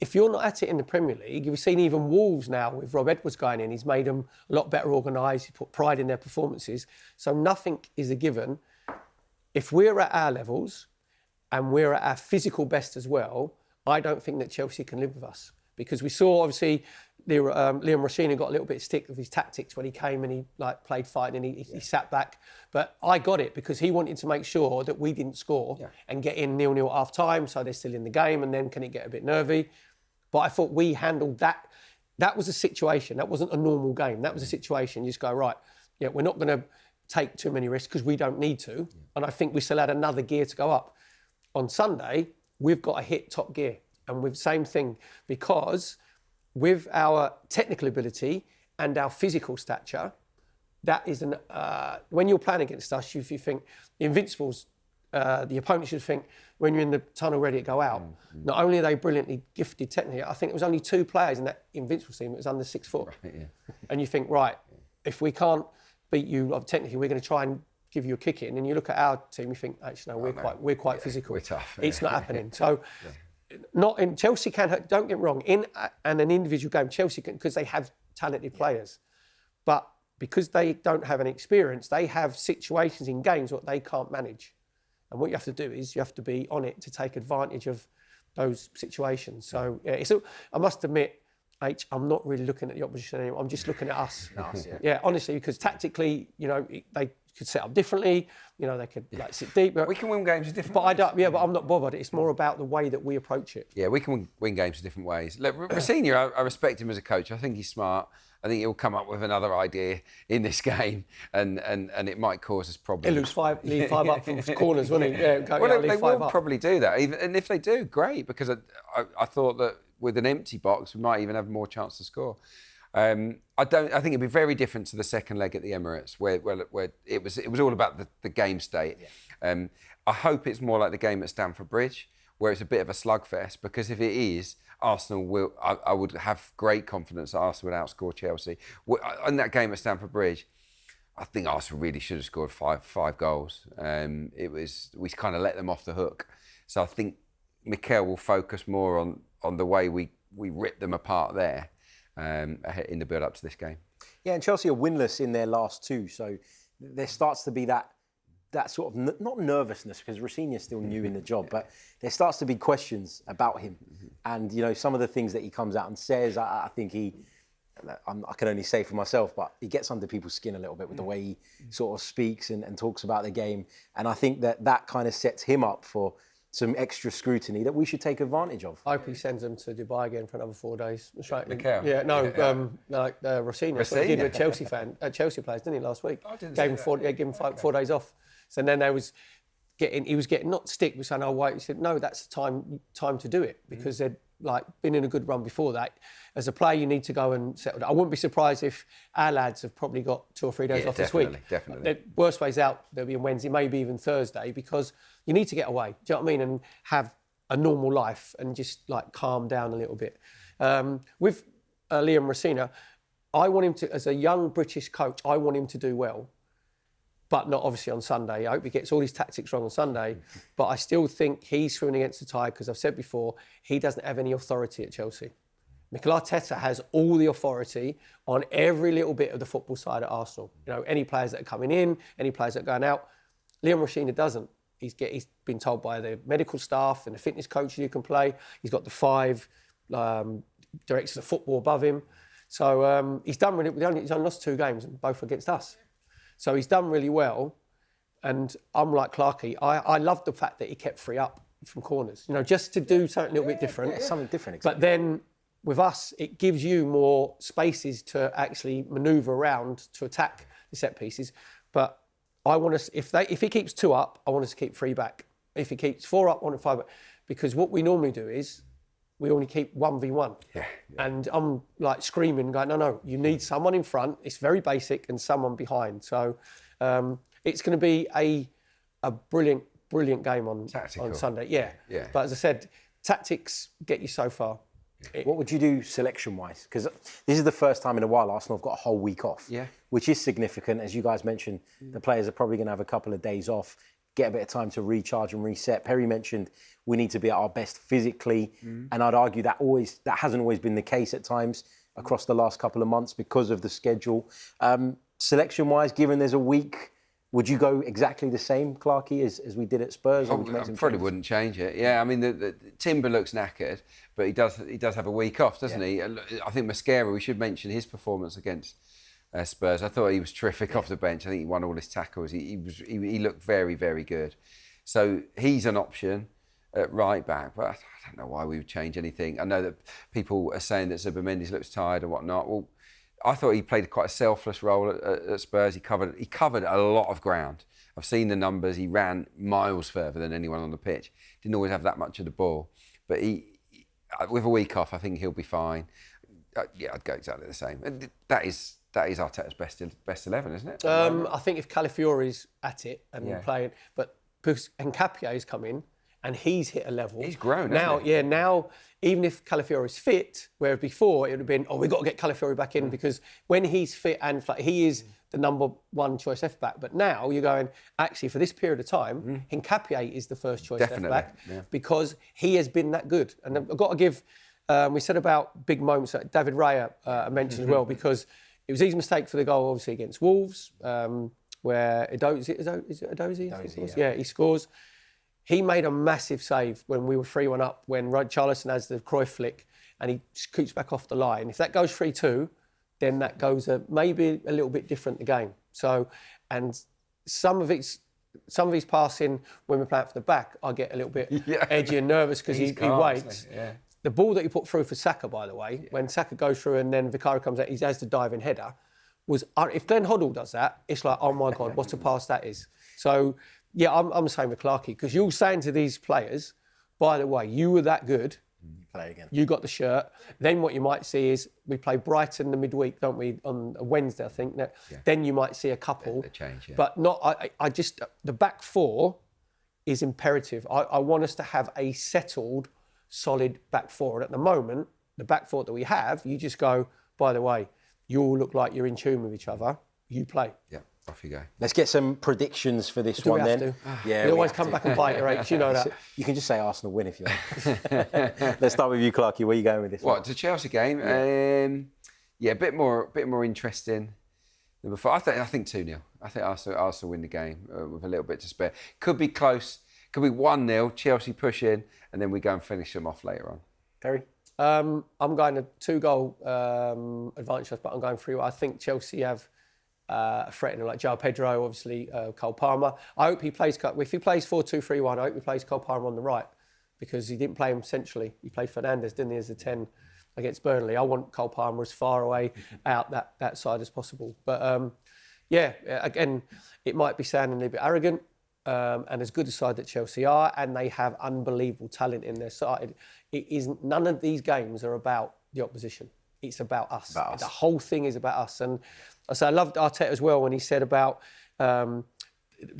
If you're not at it in the Premier League, you've seen even Wolves now with Rob Edwards going in. He's made them a lot better organised. He's put pride in their performances. So nothing is a given. If we're at our levels and we're at our physical best as well, I don't think that Chelsea can live with us. Because we saw, obviously, Liam Rossini got a little bit of stick with his tactics when he came and he played fight and he sat back. But I got it because he wanted to make sure that we didn't score and get in 0-0 at half time, so they're still in the game, and then can it get a bit nervy? But I thought we handled that. That was a situation. That wasn't a normal game. That was a situation. You just go, right, we're not going to take too many risks because we don't need to. And I think we still had another gear to go up. On Sunday, we've got to hit top gear. And with the same thing, because with our technical ability and our physical stature, that is when you're playing against us, if you think the Invincibles the opponent should think when you're in the tunnel ready to go out. Not only are they brilliantly gifted technically, I think it was only 2 players in that Invincibles team that was under 6 foot. Right, yeah. And you think, right, if we can't beat you technically, we're going to try and give you a kick in. And you look at our team, you think, actually, no, we're quite physical. We're tough. It's not happening. So, not in Chelsea can. Don't get me wrong. In an individual game, Chelsea can, because they have talented players, but because they don't have any experience, they have situations in games what they can't manage. And what you have to do is you have to be on it to take advantage of those situations. So I must admit, I'm not really looking at the opposition anymore. I'm just looking at us. Yeah, honestly, because tactically, they could set up differently. They could sit deep. We can win games in different ways. But I don't. Yeah, but I'm not bothered. It's more about the way that we approach it. Yeah, we can win games in different ways. Look, Rosenior, I respect him as a coach. I think he's smart. I think he'll come up with another idea in this game, and it might cause us problems. He'll leave 5 up from corners, won't he? Yeah, they will probably do that. And if they do, great, because I thought that with an empty box, we might even have more chance to score. I think it'd be very different to the second leg at the Emirates, where it was all about the game state. Yeah. I hope it's more like the game at Stamford Bridge, where it's a bit of a slugfest, because if it is, Arsenal will. I would have great confidence that Arsenal would outscore Chelsea. In that game at Stamford Bridge, I think Arsenal really should have scored five goals. We kind of let them off the hook. So I think Mikel will focus more on the way we rip them apart there in the build up to this game. Yeah, and Chelsea are winless in their last 2, so there starts to be that sort of, not nervousness, because Rosenior's still new in the job, but there starts to be questions about him. And, some of the things that he comes out and says, I think I can only say for myself, but he gets under people's skin a little bit with the way he sort of speaks and talks about the game. And I think that kind of sets him up for some extra scrutiny that we should take advantage of. I hope he sends them to Dubai again for another 4 days. Mikel? Yeah, no, Rosenior. That's what he did with Chelsea players, didn't he, last week? Gave him 4 days off. So then he was getting not stick, but saying, wait. He said, no, that's the time to do it, because they'd been in a good run before that. As a player, you need to go and settle down. I wouldn't be surprised if our lads have probably got 2 or 3 days off this week. Definitely. The worst ways out, they'll be on Wednesday, maybe even Thursday, because you need to get away. Do you know what I mean? And have a normal life and just calm down a little bit. With Liam Rosenior, I want him to, as a young British coach, I want him to do well. But not obviously on Sunday. I hope he gets all his tactics wrong on Sunday. But I still think he's swimming against the tide, because I've said before, he doesn't have any authority at Chelsea. Mikel Arteta has all the authority on every little bit of the football side at Arsenal. Any players that are coming in, any players that are going out. Liam Rosenior doesn't. He's been told by the medical staff and the fitness coaches you can play. He's got the 5 directors of football above him. So he's done really. He's only lost 2 games, and both against us. So he's done really well, and I'm like Clarke. I love the fact that he kept 3 up from corners, just to do something a little bit different. Yeah, something different, exactly. But then with us, it gives you more spaces to actually manoeuvre around to attack the set pieces. But I want us, if he keeps 2 up, I want us to keep 3 back. If he keeps 4 up, I want 5 back. Because what we normally do is we only keep 1v1. Yeah. And I'm screaming, going, no, you need someone in front. It's very basic, and someone behind. So it's going to be a brilliant game on Sunday. Yeah. But as I said, tactics get you so far. What would you do selection-wise? Because this is the first time in a while Arsenal have got a whole week off, which is significant. As you guys mentioned, the players are probably going to have a couple of days off, get a bit of time to recharge and reset. Perry mentioned we need to be at our best physically, and I'd argue that hasn't always been the case at times across the last couple of months because of the schedule. Selection-wise, given there's a week, would you go exactly the same, Clarke, as we did at Spurs? I probably wouldn't change it. Yeah, I mean, the Timber looks knackered, but he does have a week off, doesn't he? I think Mascara, we should mention his performance against Spurs. I thought he was terrific off the bench. I think he won all his tackles. He looked very, very good. So he's an option at right back, but I don't know why we would change anything. I know that people are saying that Zubimendi looks tired and whatnot. Well, I thought he played quite a selfless role at Spurs. He covered a lot of ground. I've seen the numbers. He ran miles further than anyone on the pitch. Didn't always have that much of the ball, but with a week off, I think he'll be fine. I'd go exactly the same. That is Arteta's best 11, isn't it? I think if Calafiori's at it and playing, but because Nkapie's come in and he's hit a level. He's grown, now. hasn't he? Yeah, now even if Calafiore's fit, where before it would have been, we've got to get Calafiore back in because when he's fit and he is the number one choice left back. But now you're going, actually, for this period of time, Nkapie is the first choice left back because he has been that good. And I've got to give, we said about big moments that David Raya mentioned as well, because it was his mistake for the goal, obviously, against Wolves, where Edozie? Yeah, he scores. He made a massive save when we were 3-1 up, when Richarlison has the Cruyff flick and he scoots back off the line. If that goes 3-2, then that goes maybe a little bit different the game. So, and some of his passing when we're playing from the back, I get a little bit edgy and nervous because he waits. Yeah. The ball that he put through for Saka, by the way, when Saka goes through and then Vicario comes out, he has the diving header. If Glenn Hoddle does that, it's like, oh my God, what a pass that is. So, yeah, I'm the same with Clarke, because you're saying to these players, by the way, you were that good. Play again. You got the shirt. Then what you might see is we play Brighton the midweek, don't we, on a Wednesday, I think. Then you might see a couple. A change, yeah. But not. I just the back four is imperative. I want us to have a settled, solid back four. And at the moment, the back four that we have, you just go, by the way, you all look like you're in tune with each other. You play. Yeah. Off you go. Let's get some predictions for this one then. Yeah, we always come back and bite your H, you know that. You can just say Arsenal win if you like. Let's start with you, Clarke. Where are you going with this one? What, the Chelsea game? Yeah, a bit more interesting than before. I think 2-0. I think Arsenal win the game with a little bit to spare. Could be close. Could be 1-0, Chelsea push in, and then we go and finish them off later on. Terry? I'm going a 2-goal advantage, but I'm going 3-1. I think Chelsea have threatening like João Pedro, obviously Cole Palmer. I hope he plays. If he plays 4-2-3-1, I hope he plays Cole Palmer on the right, because he didn't play him centrally. He played Fernandes, didn't he, as a 10 against Burnley. I want Cole Palmer as far away out that side as possible. But again, it might be sounding a little bit arrogant. And as good a side that Chelsea are, and they have unbelievable talent in their side. It isn't. None of these games are about the opposition. It's about us. The whole thing is about us. And I loved Arteta as well when he said about the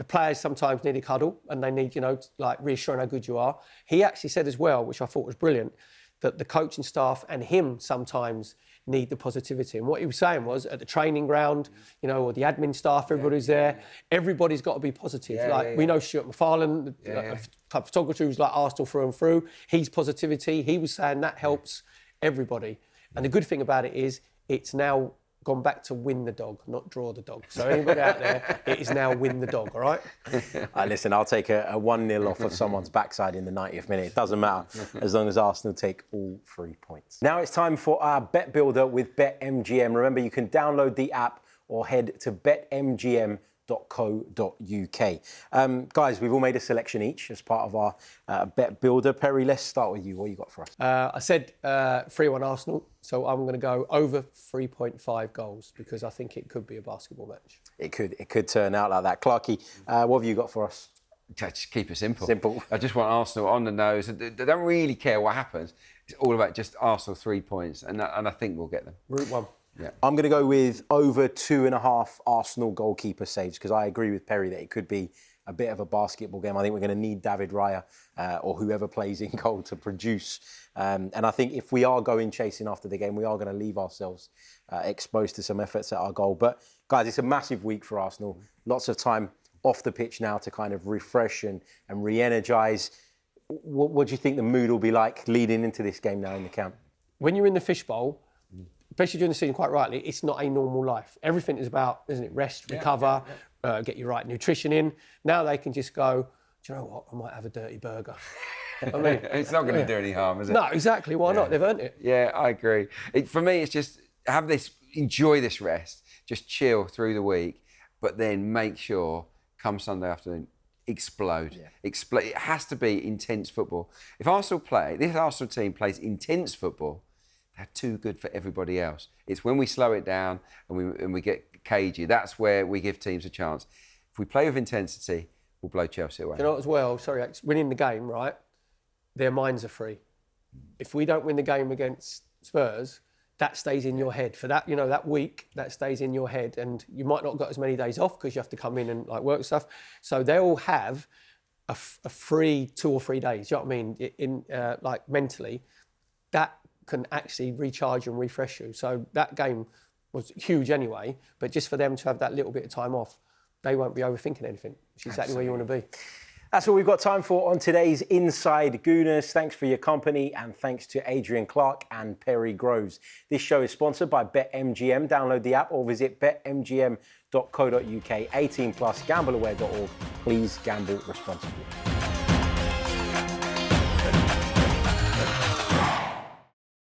players sometimes need a cuddle and they need, like reassuring how good you are. He actually said as well, which I thought was brilliant, that the coaching staff and him sometimes need the positivity. And what he was saying was, at the training ground, or the admin staff, everybody's there, everybody's got to be positive. We know Stuart McFarlane, a photographer who's like Arsenal through and through. He's positivity. He was saying that helps everybody. And the good thing about it is it's now gone back to win the dog, not draw the dog. So anybody out there, it is now win the dog, all right? Listen, I'll take a 1-0 off of someone's backside in the 90th minute. It doesn't matter as long as Arsenal take all 3 points. Now it's time for our Bet Builder with BetMGM. Remember, you can download the app or head to betmgm.co.uk. Guys, we've all made a selection each as part of our Bet Builder. Perry, let's start with you. What you got for us? I said 3-1 Arsenal, so I'm going to go over 3.5 goals because I think it could be a basketball match. It could turn out like that. Clarke, what have you got for us? Just keep it simple. I just want Arsenal on the nose. They don't really care what happens. It's all about just Arsenal 3 points, and I think we'll get them. Route 1. Yeah. I'm going to go with over 2.5 Arsenal goalkeeper saves, because I agree with Perry that it could be a bit of a basketball game. I think we're going to need David Raya or whoever plays in goal to produce. And I think if we are going chasing after the game, we are going to leave ourselves exposed to some efforts at our goal. But guys, it's a massive week for Arsenal. Lots of time off the pitch now to kind of refresh and re-energise. What do you think the mood will be like leading into this game now in the camp? When you're in the fishbowl, especially during the season, quite rightly, it's not a normal life. Everything is about, isn't it, rest, recover, get your right nutrition in. Now they can just go, do you know what, I might have a dirty burger. I mean, it's not going to do any harm, is it? No, exactly. Why not? They've earned it. Yeah, I agree. For me, it's just enjoy this rest, just chill through the week, but then make sure, come Sunday afternoon, explode. It has to be intense football. If this Arsenal team plays intense football, they're too good for everybody else. It's when we slow it down and we get cagey, that's where we give teams a chance. If we play with intensity, we'll blow Chelsea away. You know as well, winning the game, right? Their minds are free. If we don't win the game against Spurs, that stays in your head. For that, that week, that stays in your head. And you might not got as many days off because you have to come in and work stuff. So they'll have a free 2 or 3 days. You know what I mean? Like mentally, that can actually recharge and refresh you. So that game was huge anyway. But just for them to have that little bit of time off, they won't be overthinking anything, which is exactly where you want to be. That's all we've got time for on today's Inside Gooners. Thanks for your company and thanks to Adrian, Clarke and Perry Groves. This show is sponsored by BetMGM. Download the app or visit betmgm.co.uk. 18+, gambleaware.org. Please gamble responsibly.